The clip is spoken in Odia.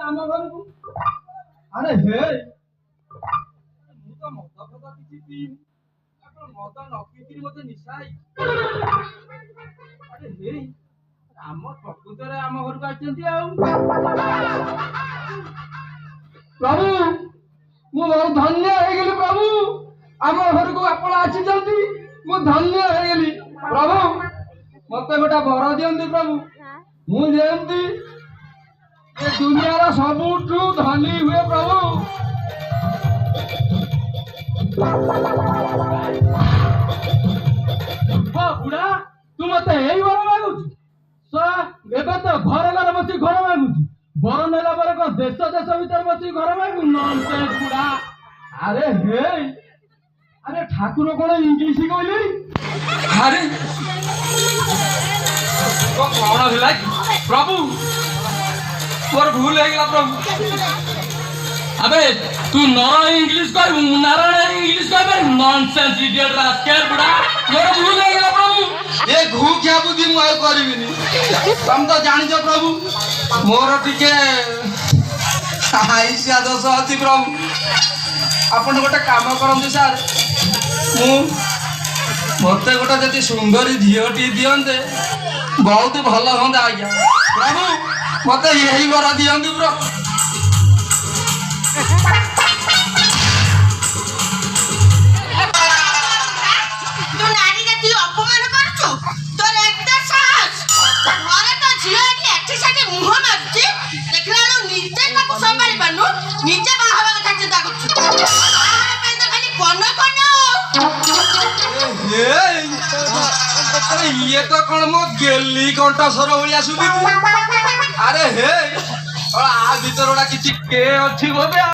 ଆମ ଘରକୁ। ଆରେ ହେ ମୁଁ ତ ମଦ ଫଦ କିଛି ପିଇନି, ଆପଣ ମଦ ନ ପିଇକିରି ମତେ ନିଶାଇ। ଆରେ ହେ ଆମ ପ୍ରକୃତରେ ଆମ ଘରକୁ ଆସିଛନ୍ତି ଆଉ। ପ୍ରଭୁ ମୁଁ ବହୁତ ଧନ୍ୟ ହେଇଗଲି ପ୍ରଭୁ, ଆମ ଘରକୁ ଆପଣ ଆସିଛନ୍ତି, ମୁଁ ଧନ୍ୟ ହେଇଗଲି ପ୍ରଭୁ। ମତେ ଗୋଟେ ବର ଦିଅନ୍ତୁ ପ୍ରଭୁ, ମୁଁ ଯେମିତି ଏ ଦୁନିଆର ସବୁଠୁ ଧନୀ ହୁଏ ପ୍ରଭୁ। ବୁଢା ତୁ ମତେ ଏଇ ବର ମାଗୁଛୁ? ଏବେ ତ ଘର ଘର ବସି ଘର ମାଗୁଛୁ, ବର ନେଲା ପରେ କଣ ଦେଶ ଦେଶ ଭିତରେ ବସି ଘର ମାଗୁ? ନନ୍ସେନ୍ସ ବୁଢା। ଆରେ ହେ ଆରେ ଠାକୁର କଣ ଇଂଲିଶ କହିଲେ? ଆରେ କଣ ହେଲା ପ୍ରଭୁ? ମୋର ଭୁଲ ହେଇଗଲା ପ୍ରଭୁ। अबे तू नर इंग्लिश कहू नारायण इंग्लिश कहबे? नॉनसेंस इडियट रास्केल बुढ़ा, मोर भूल हो गया प्रभु। ये घू क्या बुद्धि मु आयो करबिनी, तुम तो जानि जो प्रभु मोर टिके आईसिया दोष अछि प्रभु। आपण गोटे काम करंतु सर, मु मते गोटे जति सुंदरी झीओटी दियंते बहुत भल होंदा आज्ञा प्रभु। मते यही वर दियंतु प्रभु। ये तो कौन मो गेली कंटा सर भलिया सुबी। अरे हे आ भीतर गोटा किछि के अछि बोबे।